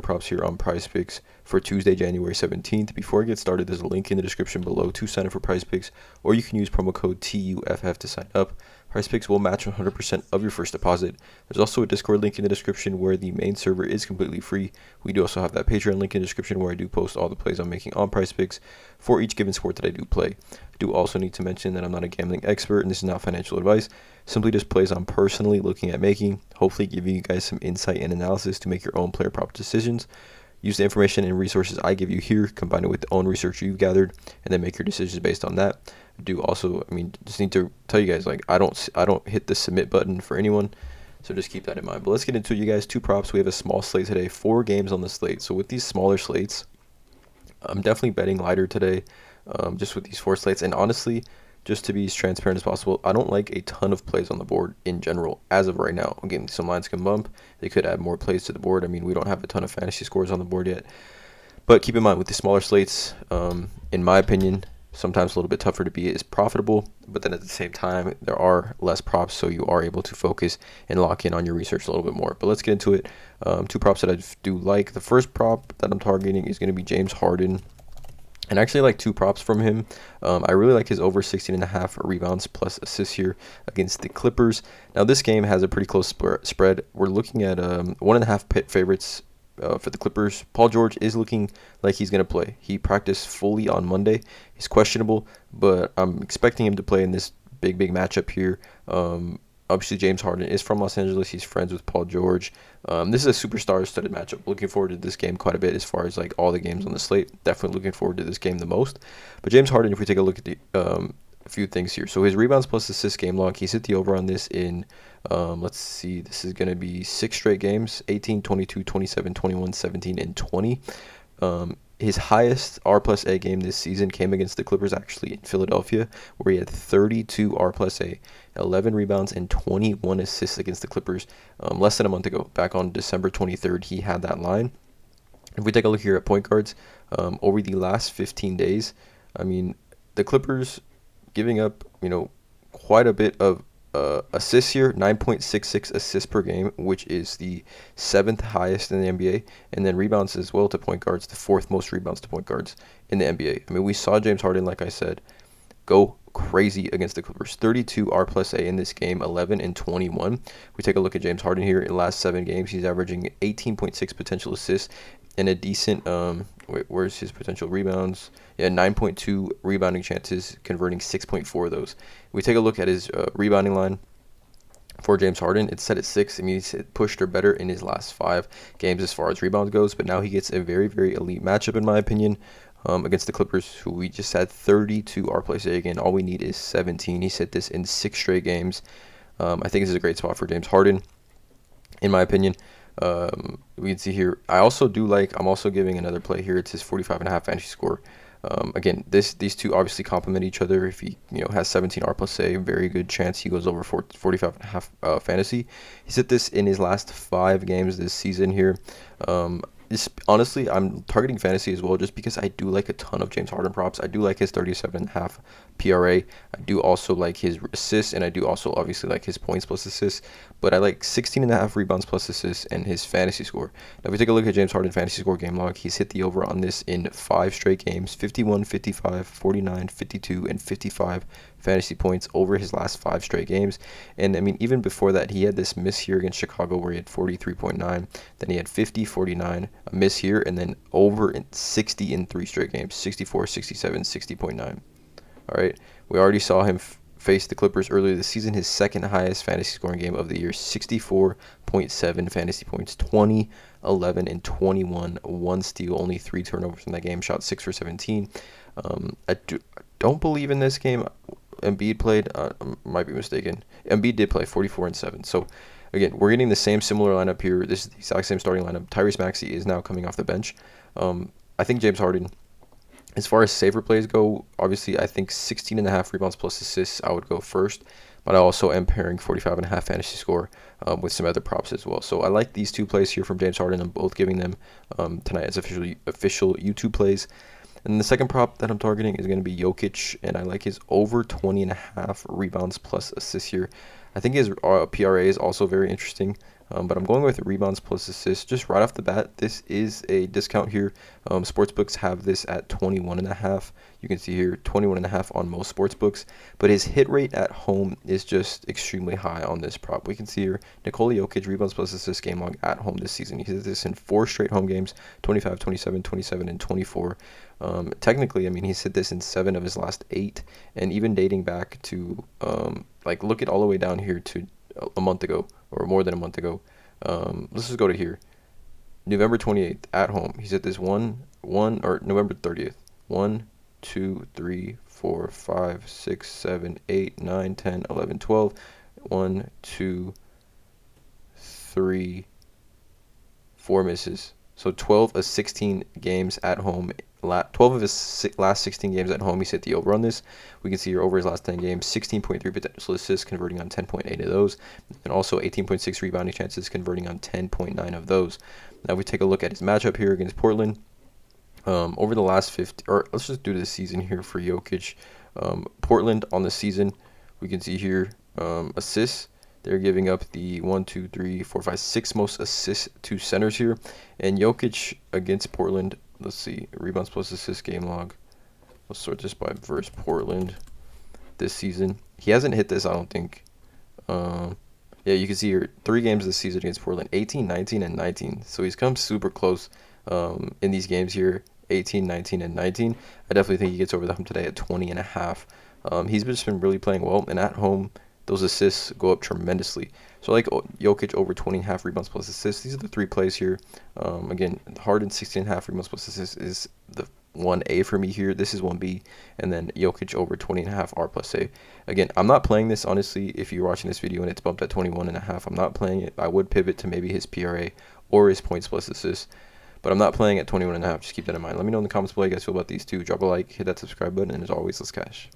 props here on PrizePicks for Tuesday, January 17th. Before I get started, there's a link in the description below to sign up for PrizePicks, or you can use promo code TUFF to sign up. PrizePicks will match 100% of your first deposit. There's also a Discord link in the description where the main server is completely free. We do also have that Patreon link in the description where I do post all the plays I'm making on PrizePicks for each given sport that I do play. I do also need to mention that I'm not a gambling expert and this is not financial advice. Simply just plays I'm personally looking at making, hopefully giving you guys some insight and analysis to make your own player prop decisions. Use the information and resources I give you here, combine it with the own research you've gathered, and then make your decisions based on that. Just need to tell you guys, I don't hit the submit button for anyone, so just keep that in mind. But let's get into it, you guys. 2 props. We have a small slate today, 4 games on the slate. So with these smaller slates, I'm definitely betting lighter today, just with these 4 slates. And honestly, just to be as transparent as possible, I don't like a ton of plays on the board in general as of right now. Again, some lines can bump. They could add more plays to the board. We don't have a ton of fantasy scores on the board yet. But keep in mind, with the smaller slates, in my opinion, sometimes a little bit tougher to be as profitable. But then at the same time, there are less props, so you are able to focus and lock in on your research a little bit more. But let's get into it. 2 props that I do like. The first prop that I'm targeting is going to be James Harden. And I actually like 2 props from him. I really like his over 16.5 rebounds plus assists here against the Clippers. Now, this game has a pretty close spread. We're looking at 1.5 pit favorites for the Clippers. Paul George is looking like he's going to play. He practiced fully on Monday. He's questionable, but I'm expecting him to play in this big matchup here. Obviously, James Harden is from Los Angeles. He's friends with Paul George. This is a superstar-studded matchup. Looking forward to this game quite a bit as far as all the games on the slate. Definitely looking forward to this game the most. But James Harden, if we take a look at a few things here. So his rebounds plus assists game log, he's hit the over on this in, let's see, this is going to be 6 straight games, 18, 22, 27, 21, 17, and 20. His highest R plus A game this season came against the Clippers, actually, in Philadelphia, where he had 32 R plus A, 11 rebounds, and 21 assists against the Clippers less than a month ago. Back on December 23rd, he had that line. If we take a look here at point guards, over the last 15 days, the Clippers giving up, quite a bit of assists here, 9.66 assists per game, which is the 7th highest in the NBA, and then rebounds as well to point guards, the 4th most rebounds to point guards in the NBA. We saw James Harden, like I said, go crazy against the Clippers. 32 R plus A in this game, 11 and 21. We take a look at James Harden here. In the last 7 games, he's averaging 18.6 potential assists and a decent, where's his potential rebounds? 9.2 rebounding chances, converting 6.4 of those. We take a look at his rebounding line for James Harden. It's set at 6. He's pushed or better in his last 5 games as far as rebounds goes, but now he gets a very, very elite matchup, in my opinion, against the Clippers, who we just had 32 R plus A again. All we need is 17. He's hit this in 6 straight games. I think this is a great spot for James Harden, in my opinion. We can see here, I'm also giving another play here. It's his 45.5 fantasy score. Again, these two obviously complement each other. If he has 17 R plus A, very good chance he goes over 45.5 fantasy. He's hit this in his last 5 games this season here. Honestly, I'm targeting fantasy as well just because I do like a ton of James Harden props. I do like his 37.5 PRA. I do also like his assists, and I do also obviously like his points plus assists. But I like 16.5 rebounds plus assists and his fantasy score. Now, if we take a look at James Harden fantasy score game log, he's hit the over on this in 5 straight games, 51, 55, 49, 52, and 55 fantasy points over his last 5 straight games. And even before that, he had this miss here against Chicago where he had 43.9. Then he had 50, 49, a miss here, and then over 60 in 3 straight games, 64, 67, 60.9. All right, we already saw him face the Clippers earlier this season. His 2nd highest fantasy scoring game of the year, 64.7 fantasy points, 20, 11, and 21, 1 steal, only 3 turnovers in that game, shot 6 for 17. I don't believe in this game Embiid played. I might be mistaken. Embiid did play 44 and 7. So again, we're getting the similar lineup here. This is the exact same starting lineup. Tyrese Maxey is now coming off the bench. I think James Harden, as far as safer plays go, obviously I think 16.5 rebounds plus assists I would go first, but I also am pairing 45.5 fantasy score with some other props as well. So I like these 2 plays here from James Harden. I'm both giving them tonight as official YouTube plays. And the second prop that I'm targeting is going to be Jokic, and I like his over 20.5 rebounds plus assists here. I think his PRA is also very interesting. But I'm going with rebounds plus assists just right off the bat. This is a discount here. Sportsbooks have this at 21.5. You can see here 21.5 on most sportsbooks. But his hit rate at home is just extremely high on this prop. We can see here Nikola Jokic rebounds plus assists game log at home this season. He did this in 4 straight home games: 25, 27, 27, and 24. Technically, I mean, he's hit this in 7 of his last 8, and even dating back to like look at all the way down here to a month ago or more than a month ago. Let's just go to here. November 28th at home. He's hit this or November 30th. 1, 2, 3, 4, 5, 6, 7, 8, 9, 10, 11, 12. 1, 2, 3, 4 misses. So 12 of 16 games at home. 12 of his last 16 games at home, he's hit the over on this. We can see here over his last 10 games, 16.3 potential assists, converting on 10.8 of those, and also 18.6 rebounding chances, converting on 10.9 of those. Now, if we take a look at his matchup here against Portland, over the last 50, or let's just do this season here for Jokic. Portland on the season, we can see here assists. They're giving up the 1, 2, 3, 4, 5, 6 most assists to centers here. And Jokic against Portland, let's see, rebounds plus assists game log. Let's sort this by versus Portland this season. He hasn't hit this, I don't think. Yeah, you can see here 3 games this season against Portland: 18, 19, and 19. So he's come super close in these games here: 18, 19, and 19. I definitely think he gets over the hump today at 20.5. He's just been really playing well, and at home, those assists go up tremendously. So like Jokic over 20.5 rebounds plus assists. These are the 3 plays here. Again, Harden 16.5 rebounds plus assists is the 1A for me here. This is 1B. And then Jokic over 20.5 R plus A. Again, I'm not playing this, honestly. If you're watching this video and it's bumped at 21.5, I'm not playing it. I would pivot to maybe his PRA or his points plus assists. But I'm not playing at 21.5. Just keep that in mind. Let me know in the comments below how you guys feel about these two. Drop a like, hit that subscribe button, and as always, let's cash.